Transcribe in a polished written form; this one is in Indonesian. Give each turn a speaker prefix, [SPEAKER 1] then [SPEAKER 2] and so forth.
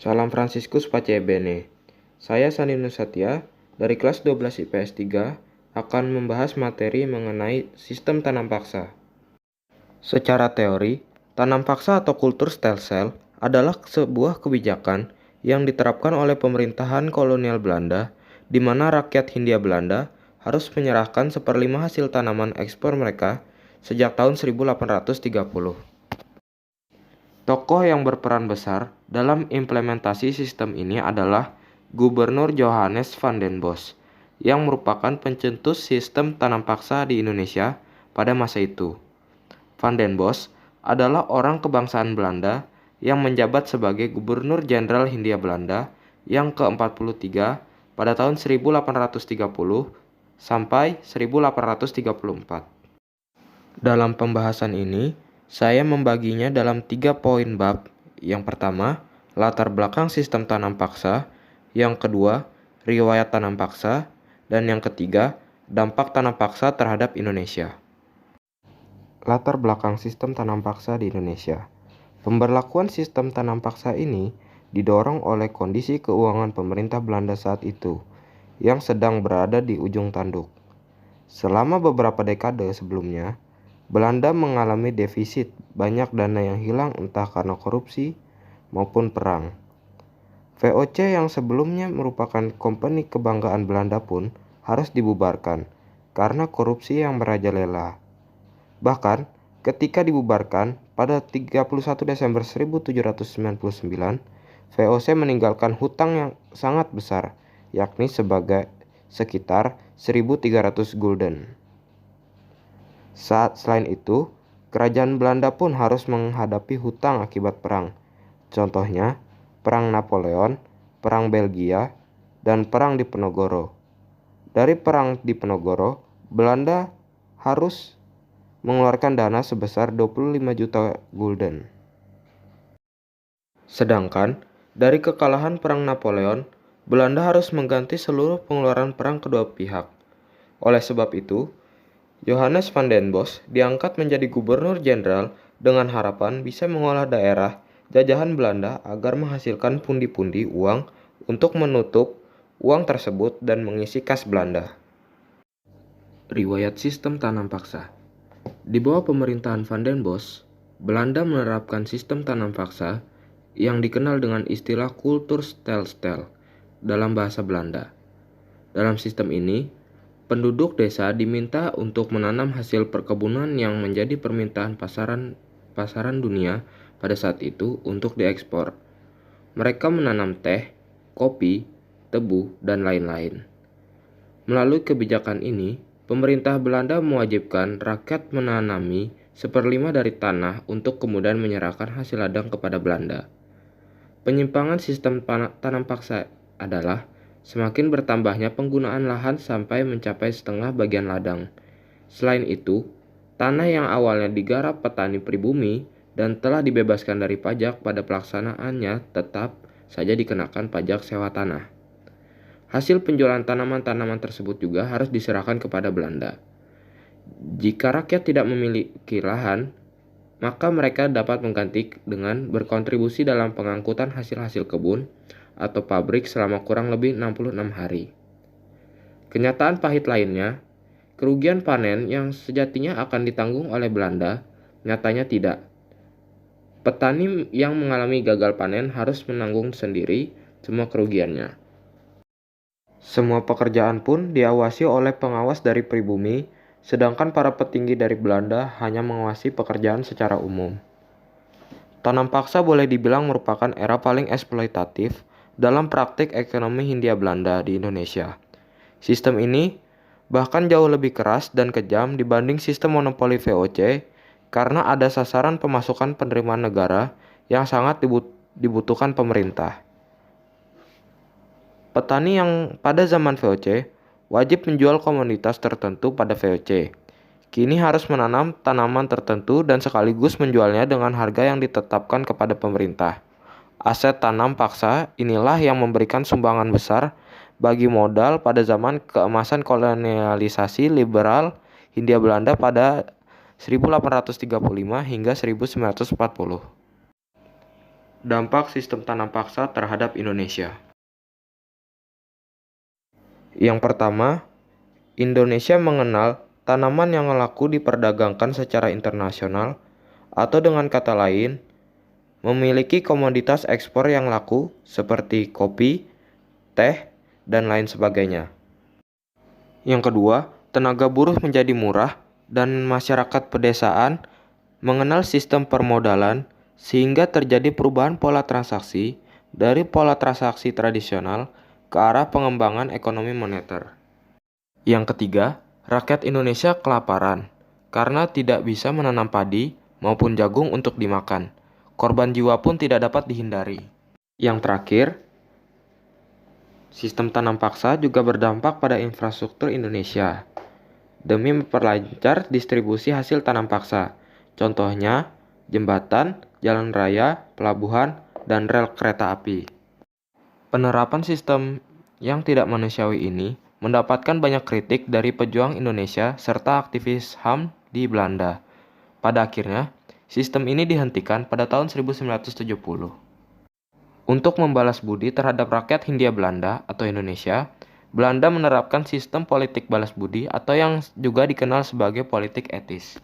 [SPEAKER 1] Salam Fransiskus Pace Bene. Saya Sani Nusatya dari kelas 12 IPS 3 akan membahas materi mengenai sistem tanam paksa. Secara teori, tanam paksa atau kultur stem cell adalah sebuah kebijakan yang diterapkan oleh pemerintahan kolonial Belanda di mana rakyat Hindia Belanda harus menyerahkan 1/5 hasil tanaman ekspor mereka sejak tahun 1830. Tokoh yang berperan besar dalam implementasi sistem ini adalah Gubernur Johannes van den Bos, yang merupakan pencetus sistem tanam paksa di Indonesia pada masa itu. Van den Bos adalah orang kebangsaan Belanda yang menjabat sebagai Gubernur Jenderal Hindia Belanda yang ke-43 pada tahun 1830 sampai 1834. Dalam pembahasan ini, saya membaginya dalam 3 poin bab. Yang pertama, latar belakang sistem tanam paksa. Yang kedua, riwayat tanam paksa. Dan yang ketiga, dampak tanam paksa terhadap Indonesia. Latar belakang sistem tanam paksa di Indonesia. Pemberlakuan sistem tanam paksa ini didorong oleh kondisi keuangan pemerintah Belanda saat itu, yang sedang berada di ujung tanduk. Selama beberapa dekade sebelumnya, Belanda mengalami defisit, banyak dana yang hilang entah karena korupsi maupun perang. VOC yang sebelumnya merupakan company kebanggaan Belanda pun harus dibubarkan karena korupsi yang merajalela. Bahkan, ketika dibubarkan pada 31 Desember 1799, VOC meninggalkan hutang yang sangat besar, yakni sebagai sekitar 1.300 gulden. Selain itu, kerajaan Belanda pun harus menghadapi hutang akibat perang. Contohnya, Perang Napoleon, Perang Belgia, dan Perang Diponegoro. Dari Perang Diponegoro, Belanda harus mengeluarkan dana sebesar 25 juta gulden. Sedangkan, dari kekalahan Perang Napoleon, Belanda harus mengganti seluruh pengeluaran perang kedua pihak. Oleh sebab itu, Johannes van den Bos diangkat menjadi gubernur jenderal dengan harapan bisa mengolah daerah jajahan Belanda agar menghasilkan pundi-pundi uang untuk menutup uang tersebut dan mengisi kas Belanda. Riwayat sistem tanam paksa. Di bawah pemerintahan van den Bos, Belanda menerapkan sistem tanam paksa yang dikenal dengan istilah kultur stel dalam bahasa Belanda. Dalam sistem ini, penduduk desa diminta untuk menanam hasil perkebunan yang menjadi permintaan pasaran dunia pada saat itu untuk diekspor. Mereka menanam teh, kopi, tebu, dan lain-lain. Melalui kebijakan ini, pemerintah Belanda mewajibkan rakyat menanami 1/5 dari tanah untuk kemudian menyerahkan hasil ladang kepada Belanda. Penyimpangan sistem tanam paksa adalah semakin bertambahnya penggunaan lahan sampai mencapai setengah bagian ladang. Selain itu, tanah yang awalnya digarap petani pribumi dan telah dibebaskan dari pajak pada pelaksanaannya tetap saja dikenakan pajak sewa tanah. Hasil penjualan tanaman-tanaman tersebut juga harus diserahkan kepada Belanda. Jika rakyat tidak memiliki lahan, maka mereka dapat mengganti dengan berkontribusi dalam pengangkutan hasil-hasil kebun atau pabrik selama kurang lebih 66 hari. Kenyataan pahit lainnya, kerugian panen yang sejatinya akan ditanggung oleh Belanda, nyatanya tidak. Petani yang mengalami gagal panen harus menanggung sendiri semua kerugiannya. Semua pekerjaan pun diawasi oleh pengawas dari pribumi, sedangkan para petinggi dari Belanda hanya mengawasi pekerjaan secara umum. Tanam paksa boleh dibilang merupakan era paling eksploitatif dalam praktik ekonomi Hindia Belanda di Indonesia. Sistem ini bahkan jauh lebih keras dan kejam dibanding sistem monopoli VOC karena ada sasaran pemasukan penerimaan negara yang sangat dibutuhkan pemerintah. Petani yang pada zaman VOC wajib menjual komoditas tertentu pada VOC. Kini harus menanam tanaman tertentu dan sekaligus menjualnya dengan harga yang ditetapkan kepada pemerintah. Aset tanam paksa inilah yang memberikan sumbangan besar bagi modal pada zaman keemasan kolonialisasi liberal Hindia Belanda pada 1835 hingga 1940. Dampak sistem tanam paksa terhadap Indonesia. Yang pertama, Indonesia mengenal tanaman yang laku diperdagangkan secara internasional, atau dengan kata lain, memiliki komoditas ekspor yang laku seperti kopi, teh, dan lain sebagainya. Yang kedua, tenaga buruh menjadi murah dan masyarakat pedesaan mengenal sistem permodalan sehingga terjadi perubahan pola transaksi dari pola transaksi tradisional ke arah pengembangan ekonomi moneter. Yang ketiga, rakyat Indonesia kelaparan karena tidak bisa menanam padi maupun jagung untuk dimakan. Korban jiwa pun tidak dapat dihindari. Yang terakhir, sistem tanam paksa juga berdampak pada infrastruktur Indonesia demi memperlancar distribusi hasil tanam paksa. Contohnya, jembatan, jalan raya, pelabuhan, dan rel kereta api. Penerapan sistem yang tidak manusiawi ini mendapatkan banyak kritik dari pejuang Indonesia serta aktivis HAM di Belanda. Pada akhirnya, sistem ini dihentikan pada tahun 1970. Untuk membalas budi terhadap rakyat Hindia Belanda atau Indonesia, Belanda menerapkan sistem politik balas budi atau yang juga dikenal sebagai politik etis.